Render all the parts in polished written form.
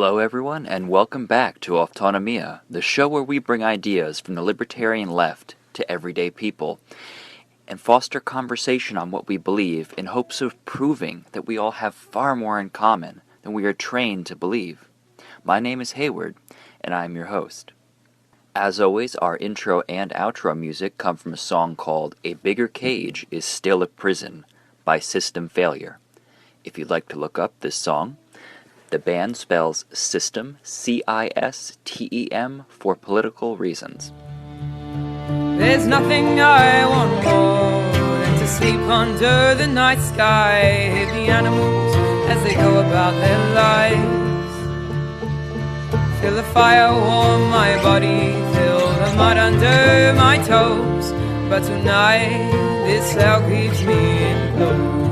Hello everyone, and welcome back to Autonomia, the show where we bring ideas from the libertarian left to everyday people, and foster conversation on what we believe in hopes of proving that we all have far more in common than we are trained to believe. My name is Hayward, and I am your host. As always, our intro and outro music come from a song called A Bigger Cage is Still a Prison by System Failure. If you'd like to look up this song, the band spells System, C-I-S-T-E-M, for political reasons. There's nothing I want more than to sleep under the night sky, hear the animals as they go about their lives, feel the fire warm my body, feel the mud under my toes, but tonight this cell keeps me enclosed.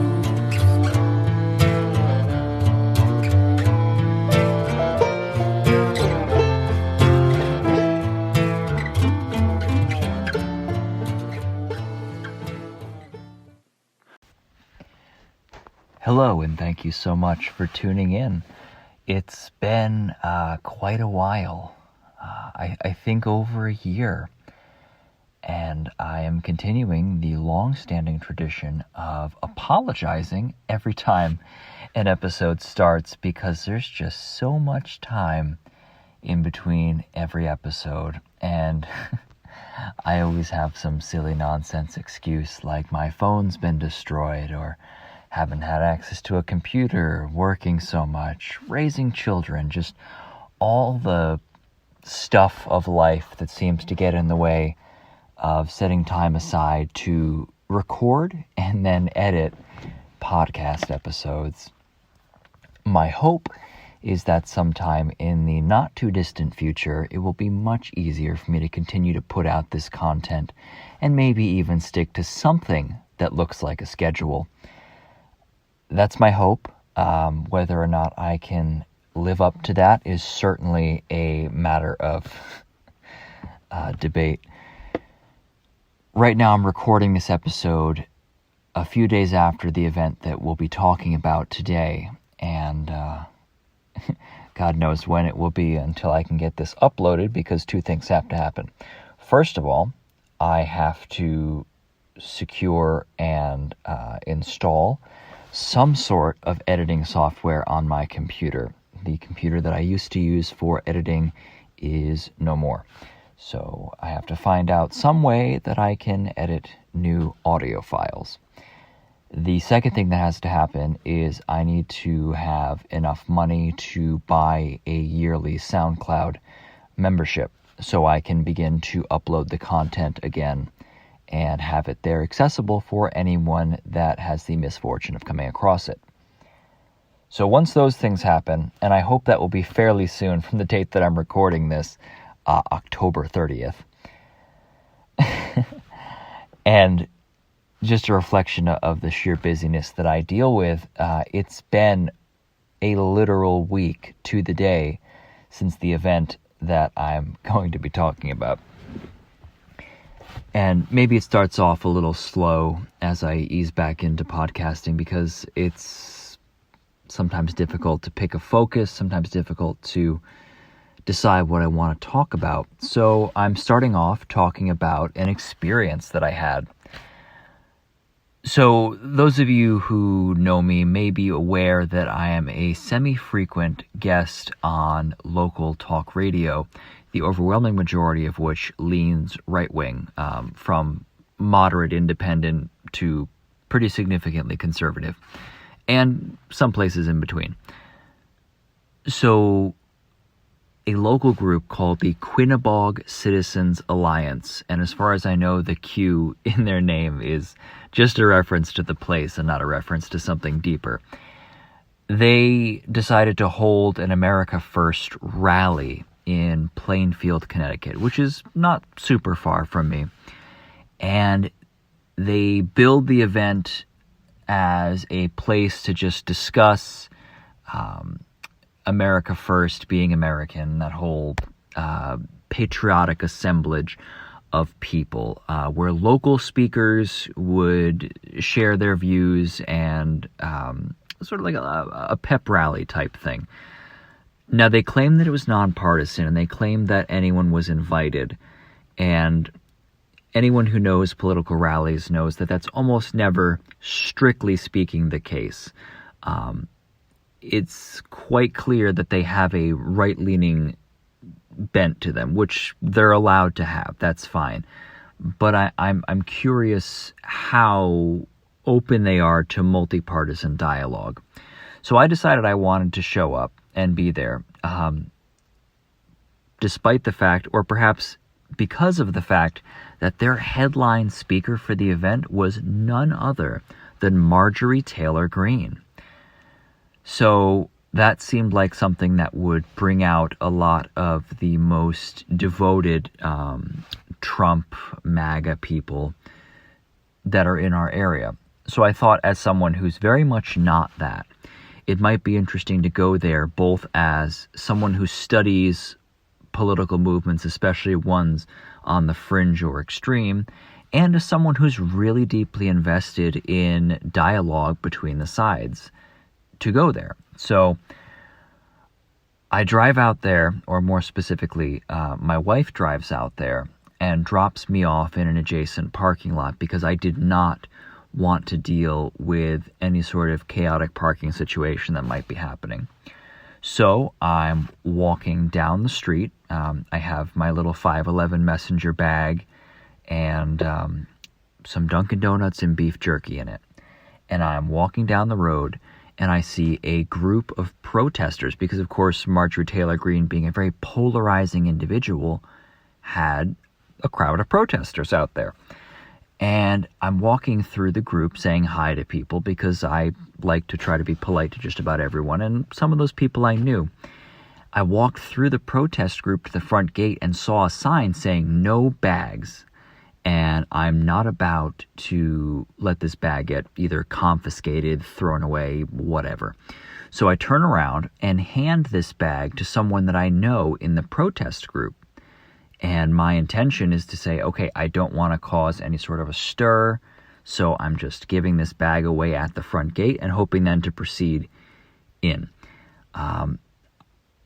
Hello, and thank you so much for tuning in. It's been quite a while, I think over a year, and I am continuing the long-standing tradition of apologizing every time an episode starts because there's just so much time in between every episode, and I always have some silly nonsense excuse like my phone's been destroyed, or haven't had access to a computer, working so much, raising children, just all the stuff of life that seems to get in the way of setting time aside to record and then edit podcast episodes. My hope is that sometime in the not too distant future, it will be much easier for me to continue to put out this content and maybe even stick to something that looks like a schedule. That's my hope. Whether or not I can live up to that is certainly a matter of debate. Right now I'm recording this episode a few days after the event that we'll be talking about today, and God knows when it will be until I can get this uploaded, because two things have to happen. First of all, I have to secure and install some sort of editing software on my computer. The computer that I used to use for editing is no more. So I have to find out some way that I can edit new audio files. The second thing that has to happen is I need to have enough money to buy a yearly SoundCloud membership so I can begin to upload the content again and have it there accessible for anyone that has the misfortune of coming across it. So once those things happen, and I hope that will be fairly soon from the date that I'm recording this, October 30th, and just a reflection of the sheer busyness that I deal with, it's been a literal week to the day since the event that I'm going to be talking about. And maybe it starts off a little slow as I ease back into podcasting, because it's sometimes difficult to pick a focus, sometimes difficult to decide what I want to talk about. So I'm starting off talking about an experience that I had. So those of you who know me may be aware that I am a semi-frequent guest on local talk radio, the overwhelming majority of which leans right-wing, from moderate independent to pretty significantly conservative, and some places in between. So a local group called the Quinnebog Citizens Alliance, and as far as I know, the Q in their name is just a reference to the place and not a reference to something deeper. They decided to hold an America First rally in Plainfield, Connecticut, which is not super far from me. And they billed the event as a place to just discuss America First, being American, that whole patriotic assemblage of people, where local speakers would share their views and sort of like a pep rally type thing. Now, they claim that it was nonpartisan, and they claim that anyone was invited. And anyone who knows political rallies knows that that's almost never, strictly speaking, the case. It's quite clear that they have a right-leaning bent to them, which they're allowed to have. That's fine. But I'm curious how open they are to multi-partisan dialogue. So I decided I wanted to show up and be there, despite the fact, or perhaps because of the fact, that their headline speaker for the event was none other than Marjorie Taylor Greene. So that seemed like something that would bring out a lot of the most devoted Trump MAGA people that are in our area. So I thought, as someone who's very much not that, it might be interesting to go there both as someone who studies political movements, especially ones on the fringe or extreme, and as someone who's really deeply invested in dialogue between the sides, to go there. So I drive out there, or more specifically, my wife drives out there and drops me off in an adjacent parking lot because I did not want to deal with any sort of chaotic parking situation that might be happening. So I'm walking down the street. I have my little 511 messenger bag and some Dunkin' Donuts and beef jerky in it. And I'm walking down the road, and I see a group of protesters, because of course Marjorie Taylor Greene, being a very polarizing individual, had a crowd of protesters out there. And I'm walking through the group saying hi to people because I like to try to be polite to just about everyone, and some of those people I knew. I walked through the protest group to the front gate and saw a sign saying no bags. And I'm not about to let this bag get either confiscated, thrown away, whatever. So I turn around and hand this bag to someone that I know in the protest group. And my intention is to say, okay, I don't want to cause any sort of a stir, so I'm just giving this bag away at the front gate and hoping then to proceed in.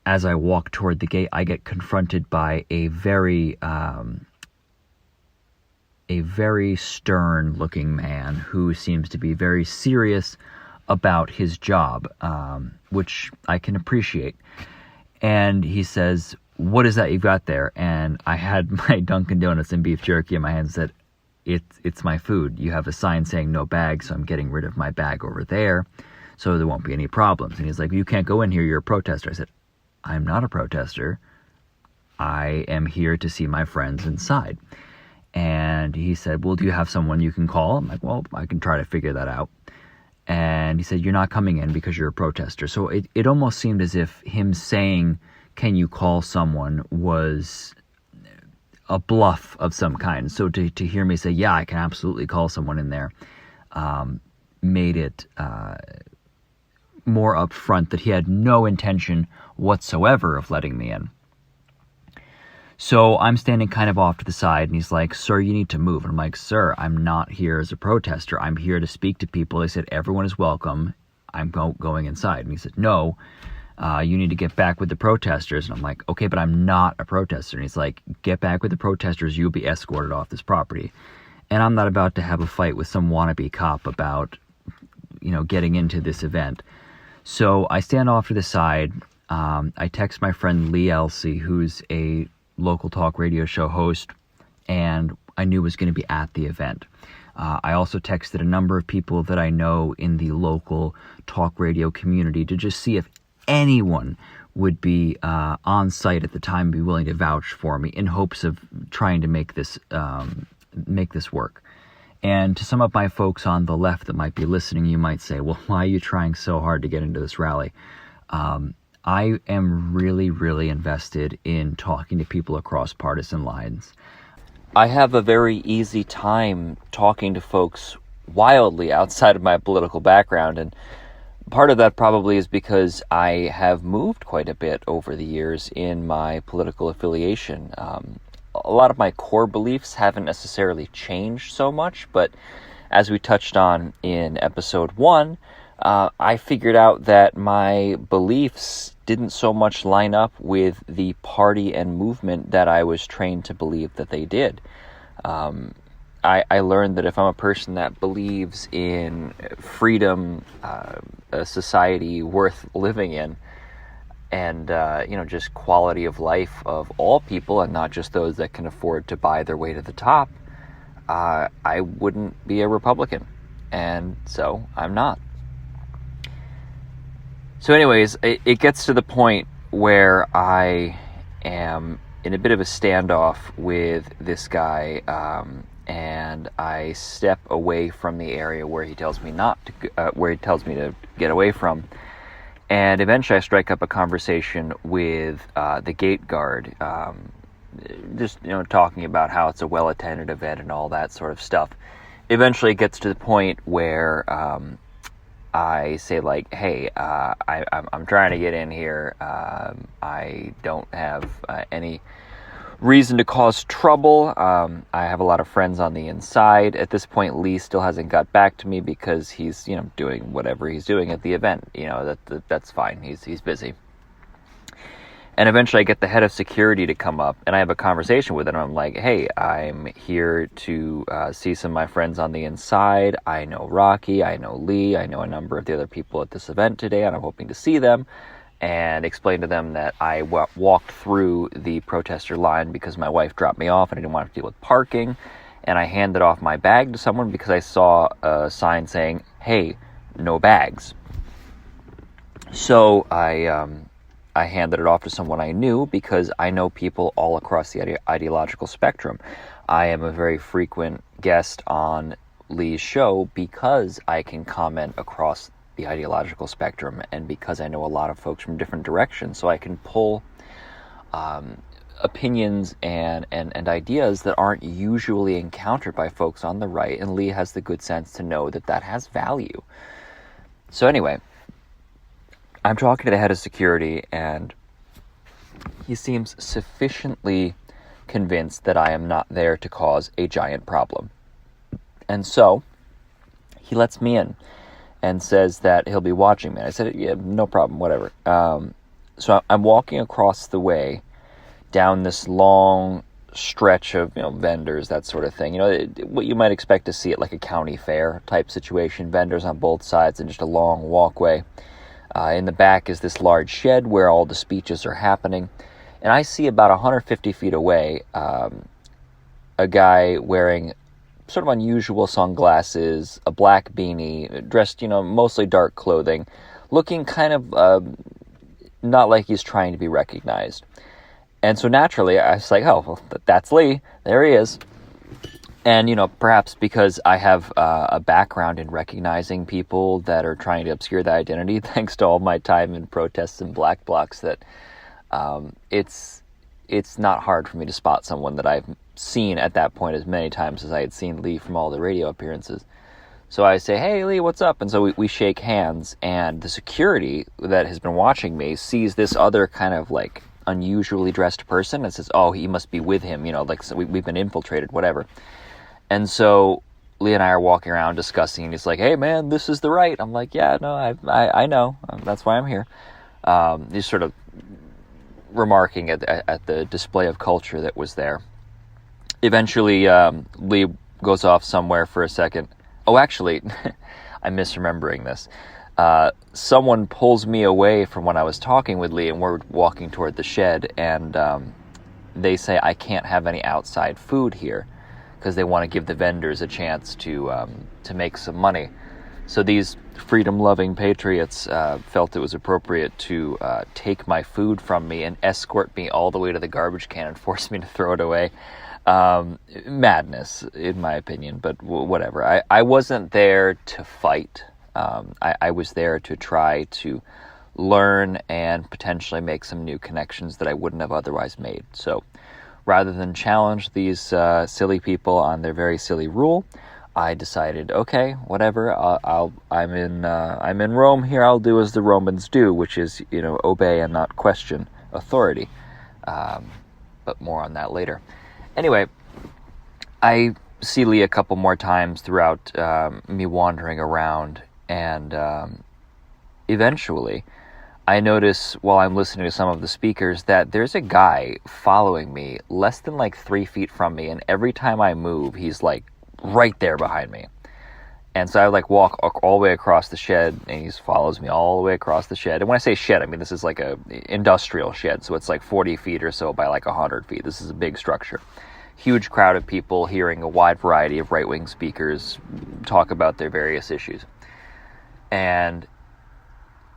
As I walk toward the gate, I get confronted by a very stern-looking man who seems to be very serious about his job, which I can appreciate. And he says, "What is that you've got there?" And I had my Dunkin' Donuts and beef jerky in my hand and said, it's my food. You have a sign saying no bag, so I'm getting rid of my bag over there, so there won't be any problems. And he's like, "You can't go in here, you're a protester." I said, "I'm not a protester. I am here to see my friends inside." And he said, "Well, do you have someone you can call?" I'm like, "Well, I can try to figure that out." And he said, "You're not coming in because you're a protester." So it almost seemed as if him saying, "Can you call someone?" was a bluff of some kind. So to hear me say, "Yeah, I can absolutely call someone in there," made it more upfront that he had no intention whatsoever of letting me in. So I'm standing kind of off to the side, and he's like, "Sir, you need to move." And I'm like, "Sir, I'm not here as a protester. I'm here to speak to people." They said, "Everyone is welcome. I'm going inside." And he said, "No, you need to get back with the protesters." And I'm like, "Okay, but I'm not a protester." And he's like, "Get back with the protesters. You'll be escorted off this property." And I'm not about to have a fight with some wannabe cop about, getting into this event. So I stand off to the side. I text my friend Lee Elsey, who's a local talk radio show host, and I knew was going to be at the event. I also texted a number of people that I know in the local talk radio community to just see if anyone would be on site at the time and be willing to vouch for me, in hopes of trying to make this work. And to some of my folks on the left that might be listening, you might say, "Well, why are you trying so hard to get into this rally?" I am really, really invested in talking to people across partisan lines. I have a very easy time talking to folks wildly outside of my political background, and part of that probably is because I have moved quite a bit over the years in my political affiliation. A lot of my core beliefs haven't necessarily changed so much, but as we touched on in episode 1, I figured out that my beliefs didn't so much line up with the party and movement that I was trained to believe that they did. I learned that if I'm a person that believes in freedom, a society worth living in, and just quality of life of all people and not just those that can afford to buy their way to the top, I wouldn't be a Republican. And so I'm not. So anyways, it gets to the point where I am in a bit of a standoff with this guy, and I step away from the area where he tells me to get away from. And eventually I strike up a conversation with the gate guard, just talking about how it's a well-attended event and all that sort of stuff. Eventually it gets to the point where I say, like, hey, I'm trying to get in here. I don't have any reason to cause trouble. I have a lot of friends on the inside. At this point, Lee still hasn't got back to me because he's, doing whatever he's doing at the event. That's fine. He's busy. And eventually I get the head of security to come up, and I have a conversation with him. I'm like, hey, I'm here to see some of my friends on the inside. I know Rocky, I know Lee, I know a number of the other people at this event today, and I'm hoping to see them. And explain to them that I walked through the protester line because my wife dropped me off and I didn't want to deal with parking. And I handed off my bag to someone because I saw a sign saying, hey, no bags. So I handed it off to someone I knew because I know people all across the ideological spectrum. I am a very frequent guest on Lee's show because I can comment across the ideological spectrum, and because I know a lot of folks from different directions, so I can pull opinions and ideas that aren't usually encountered by folks on the right, and Lee has the good sense to know that has value. So anyway, I'm talking to the head of security, and he seems sufficiently convinced that I am not there to cause a giant problem. And so he lets me in and says that he'll be watching me. I said, yeah, no problem, whatever. So I'm walking across the way down this long stretch of vendors, that sort of thing. What you might expect to see at like a county fair type situation, vendors on both sides and just a long walkway. In the back is this large shed where all the speeches are happening. And I see about 150 feet away a guy wearing sort of unusual sunglasses, a black beanie, dressed, mostly dark clothing, looking kind of not like he's trying to be recognized. And so naturally, I was like, oh, well, that's Lee. There he is. And, perhaps because I have a background in recognizing people that are trying to obscure the identity, thanks to all my time in protests and black blocs, that it's not hard for me to spot someone that I've seen at that point as many times as I had seen Lee from all the radio appearances. So I say, hey, Lee, what's up? And so we shake hands, and the security that has been watching me sees this other kind of like unusually dressed person and says, oh, he must be with him, so we've been infiltrated, whatever. And so Lee and I are walking around discussing, and he's like, hey, man, this is the right. I'm like, yeah, no, I know. That's why I'm here. He's sort of remarking at the display of culture that was there. Eventually, Lee goes off somewhere for a second. Oh, actually, I'm misremembering this. Someone pulls me away from when I was talking with Lee, and we're walking toward the shed, and they say I can't have any outside food here because they want to give the vendors a chance to make some money. So these freedom-loving patriots felt it was appropriate to take my food from me and escort me all the way to the garbage can and force me to throw it away. Madness, in my opinion, but whatever. I wasn't there to fight. I was there to try to learn and potentially make some new connections that I wouldn't have otherwise made. So rather than challenge these silly people on their very silly rule, I decided, okay, whatever. I'm in Rome here. I'll do as the Romans do, which is obey and not question authority. But more on that later. Anyway, I see Lee a couple more times throughout me wandering around, and eventually I notice while I'm listening to some of the speakers that there's a guy following me less than like 3 feet from me, and every time I move, he's like right there behind me. And so I would like walk all the way across the shed, and he follows me all the way across the shed. And when I say shed, I mean this is like a industrial shed, so it's like 40 feet or so by like 100 feet. This is a big structure. Huge crowd of people hearing a wide variety of right-wing speakers talk about their various issues. And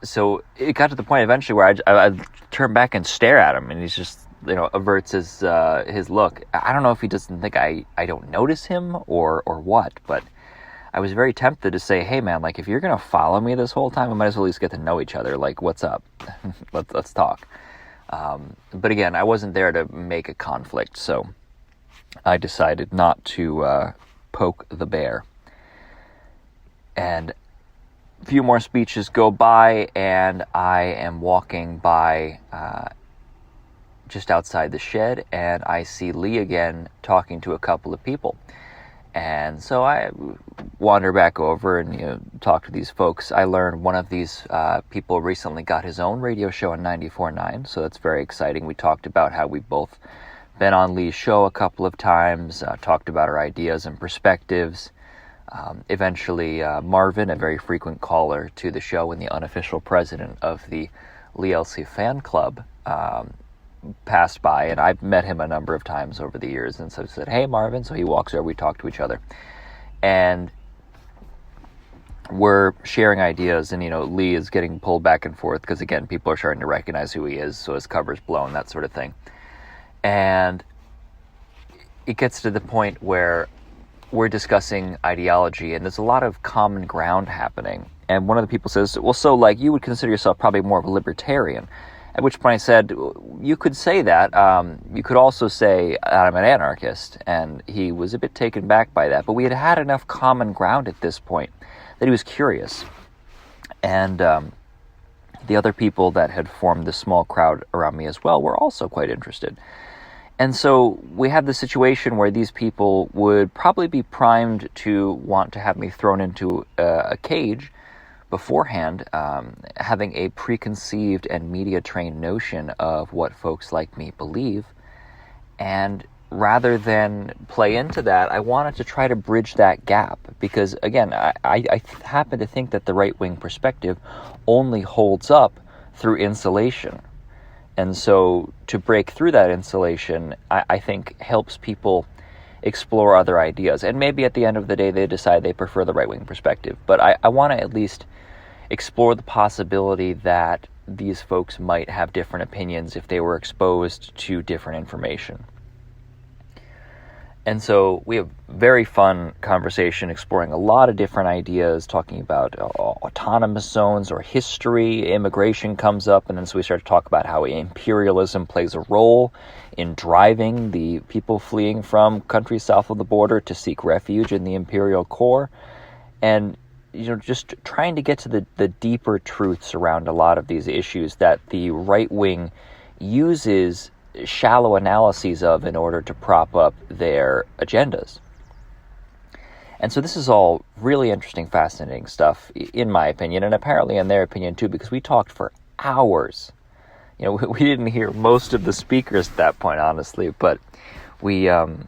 so it got to the point eventually where I turn back and stare at him, and he's just, averts his look. I don't know if he doesn't think I don't notice him or what, but I was very tempted to say, hey man, like if you're going to follow me this whole time, we might as well at least get to know each other. Like, what's up? let's talk. But again, I wasn't there to make a conflict, so I decided not to poke the bear. And a few more speeches go by, and I am walking by just outside the shed, and I see Lee again talking to a couple of people. And so I wander back over and talk to these folks. I learned one of these people recently got his own radio show on 94.9, so that's very exciting. We talked about how we both been on Lee's show a couple of times, talked about our ideas and perspectives. Eventually, Marvin, a very frequent caller to the show and the unofficial president of the Lee LC fan club, passed by, and I've met him a number of times over the years, and so I said, hey Marvin. So he walks over, we talk to each other, and we're sharing ideas, and Lee is getting pulled back and forth because again, people are starting to recognize who he is, so his cover's blown, that sort of thing. And it gets to the point where we're discussing ideology, and there's a lot of common ground happening. And one of the people says, well, so like you would consider yourself probably more of a libertarian. At which point I said, you could say that. You could also say I'm an anarchist. And he was a bit taken back by that. But we had enough common ground at this point that he was curious. And the other people that had formed this small crowd around me as well were also quite interested. And so we have the situation where these people would probably be primed to want to have me thrown into a cage beforehand, having a preconceived and media-trained notion of what folks like me believe. And rather than play into that, I wanted to try to bridge that gap. Because, again, I happen to think that the right-wing perspective only holds up through insulation. And so to break through that insulation, I think helps people explore other ideas. And maybe at the end of the day, they decide they prefer the right-wing perspective. But I want to at least explore the possibility that these folks might have different opinions if they were exposed to different information. And so we have very fun conversation exploring a lot of different ideas, talking about autonomous zones or history. Immigration comes up, and then so we start to talk about how imperialism plays a role in driving the people fleeing from countries south of the border to seek refuge in the imperial core. And just trying to get to the deeper truths around a lot of these issues that the right wing uses shallow analyses of in order to prop up their agendas. And so this is all really interesting, fascinating stuff, in my opinion, and apparently in their opinion too, because we talked for hours. We didn't hear most of the speakers at that point, honestly, but we had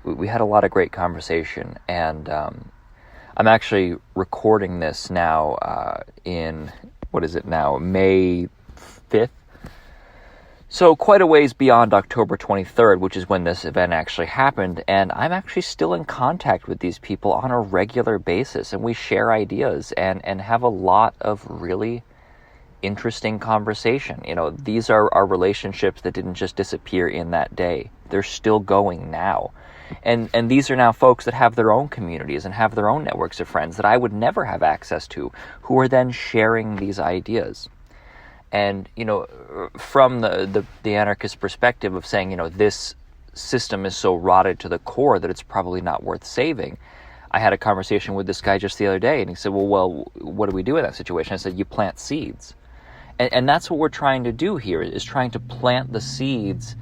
a lot of great conversation. And I'm actually recording this now in, May 5th? So quite a ways beyond October 23rd, which is when this event actually happened, and I'm actually still in contact with these people on a regular basis, and we share ideas and have a lot of really interesting conversation. These are our relationships that didn't just disappear in that day. They're still going now. And these are now folks that have their own communities and have their own networks of friends that I would never have access to, who are then sharing these ideas. And, from the anarchist perspective of saying, this system is so rotted to the core that it's probably not worth saving. I had a conversation with this guy just the other day, and he said, well, what do we do in that situation? I said, you plant seeds. And that's what we're trying to do here, is trying to plant the seeds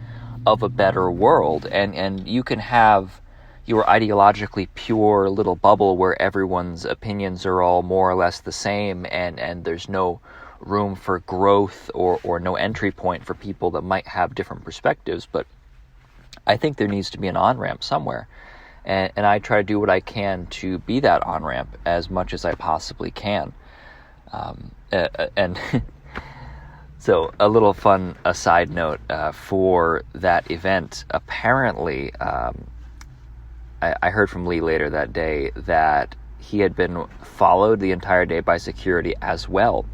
of a better world. And you can have your ideologically pure little bubble where everyone's opinions are all more or less the same, and there's no room for growth or no entry point for people that might have different perspectives, but I think there needs to be an on-ramp somewhere. And I try to do what I can to be that on-ramp as much as I possibly can. And so a little fun aside note for that event, apparently I heard from Lee later that day that he had been followed the entire day by security as well.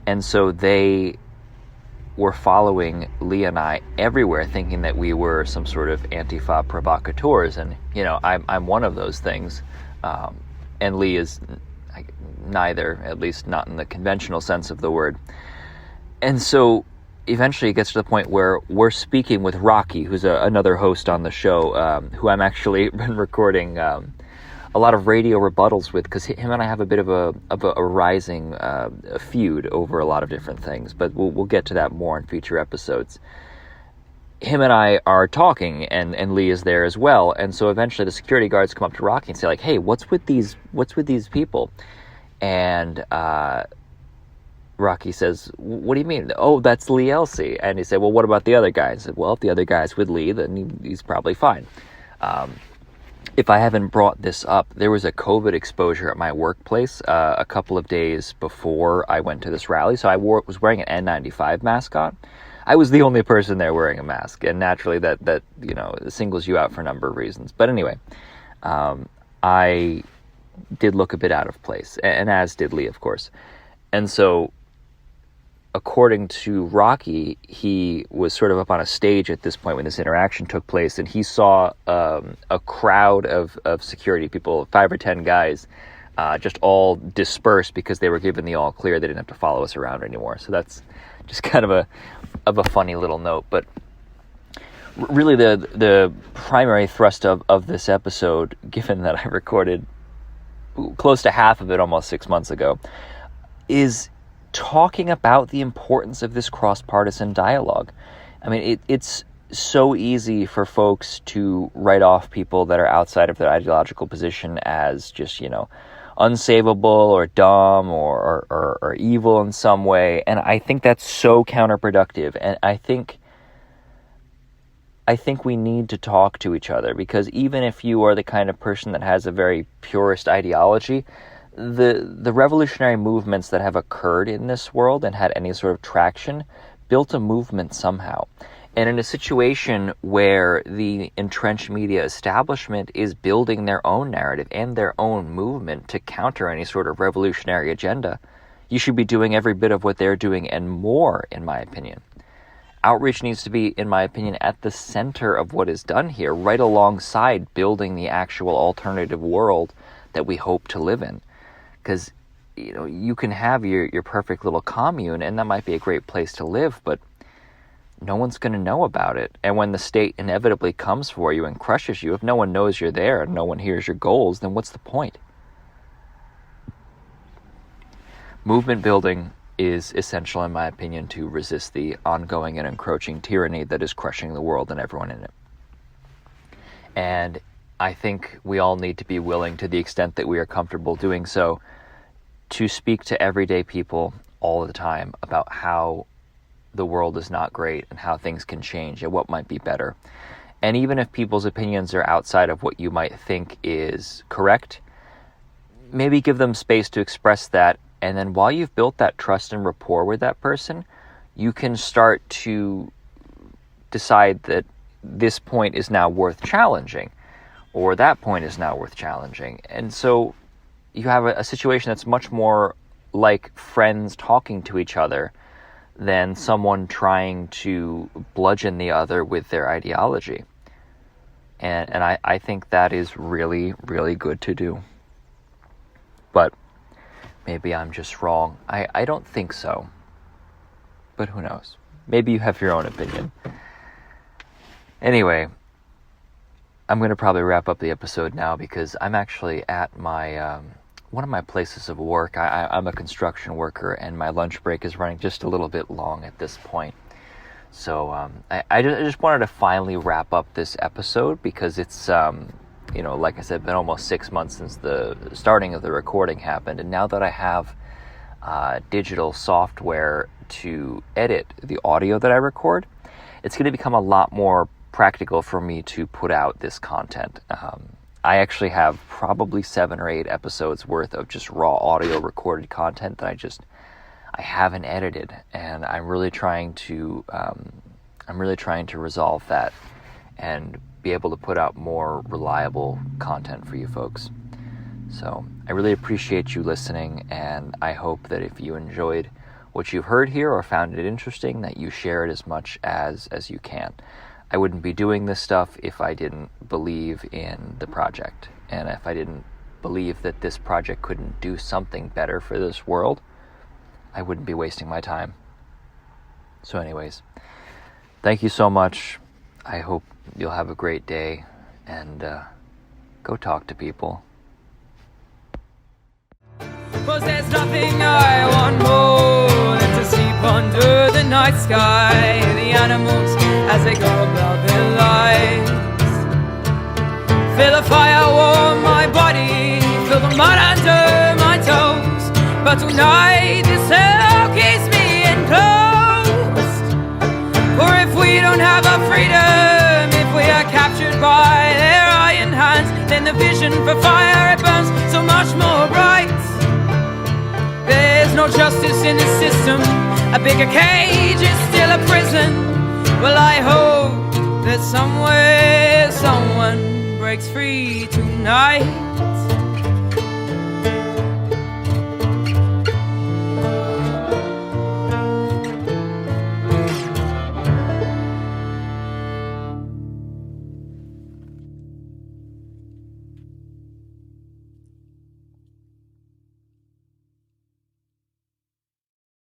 And so they were following Lee and I everywhere, thinking that we were some sort of Antifa provocateurs. And, I'm one of those things. And Lee is neither, at least not in the conventional sense of the word. And so eventually it gets to the point where we're speaking with Rocky, who's another host on the show, who I'm actually been recording a lot of radio rebuttals with, because him and I have a bit of a rising feud over a lot of different things, but we'll get to that more in future episodes. Him and I are talking, and Lee is there as well, and so eventually the security guards come up to Rocky and say, like, "Hey, what's with these people?" And Rocky says, "What do you mean?" "Oh, that's Lee Elsey." And he said, "Well, what about the other guy?" I said, "Well, if the other guy's with Lee, then he's probably fine." If I haven't brought this up, there was a COVID exposure at my workplace a couple of days before I went to this rally. So I was wearing an N95 mask on. I was the only person there wearing a mask, and naturally that singles you out for a number of reasons. But anyway, I did look a bit out of place, and as did Lee, of course. And so, according to Rocky, he was sort of up on a stage at this point when this interaction took place, and he saw a crowd of security people, 5 or 10 guys, just all dispersed because they were given the all clear. They didn't have to follow us around anymore. So that's just kind of a funny little note. But really the primary thrust of this episode, given that I recorded close to half of it almost 6 months ago, is talking about the importance of this cross-partisan dialogue. I mean, it's so easy for folks to write off people that are outside of their ideological position as just, unsavable or dumb or evil in some way. And I think that's so counterproductive. And I think we need to talk to each other, because even if you are the kind of person that has a very purist ideology, the revolutionary movements that have occurred in this world and had any sort of traction built a movement somehow. And in a situation where the entrenched media establishment is building their own narrative and their own movement to counter any sort of revolutionary agenda, you should be doing every bit of what they're doing and more, in my opinion. Outreach needs to be, in my opinion, at the center of what is done here, right alongside building the actual alternative world that we hope to live in. Because, you can have your perfect little commune, and that might be a great place to live, but no one's going to know about it. And when the state inevitably comes for you and crushes you, if no one knows you're there and no one hears your goals, then what's the point? Movement building is essential, in my opinion, to resist the ongoing and encroaching tyranny that is crushing the world and everyone in it. And I think we all need to be willing, to the extent that we are comfortable doing so, to speak to everyday people all the time about how the world is not great and how things can change and what might be better. And even if people's opinions are outside of what you might think is correct, maybe give them space to express that. And then while you've built that trust and rapport with that person, you can start to decide that this point is now worth challenging, or that point is now worth challenging. And so you have a situation that's much more like friends talking to each other than someone trying to bludgeon the other with their ideology. And I think that is really, really good to do. But maybe I'm just wrong. I don't think so. But who knows? Maybe you have your own opinion. Anyway, I'm going to probably wrap up the episode now, because I'm actually at my one of my places of work. I'm a construction worker, and my lunch break is running just a little bit long at this point. So I just wanted to finally wrap up this episode, because it's, like I said, been almost 6 months since the starting of the recording happened. And now that I have digital software to edit the audio that I record, it's going to become a lot more practical for me to put out this content. I actually have probably 7 or 8 episodes worth of just raw audio recorded content that I haven't edited, and I'm really trying to resolve that and be able to put out more reliable content for you folks. So I really appreciate you listening, and I hope that if you enjoyed what you've heard here or found it interesting, that you share it as much as you can. I wouldn't be doing this stuff if I didn't believe in the project, and if I didn't believe that this project couldn't do something better for this world, I wouldn't be wasting my time. So anyways, thank you so much. I hope you'll have a great day, and go talk to people. 'Cause there's nothing I want more than to sleep under the night sky. The animals as they go about their lives, feel the fire warm my body, feel the mud under my toes. But tonight this hell keeps me enclosed. For if we don't have our freedom, if we are captured by their iron hands, then the vision for fire, it burns so much more bright. There's no justice in the system, a bigger cage is still a prison. Well, I hope that somewhere someone breaks free tonight.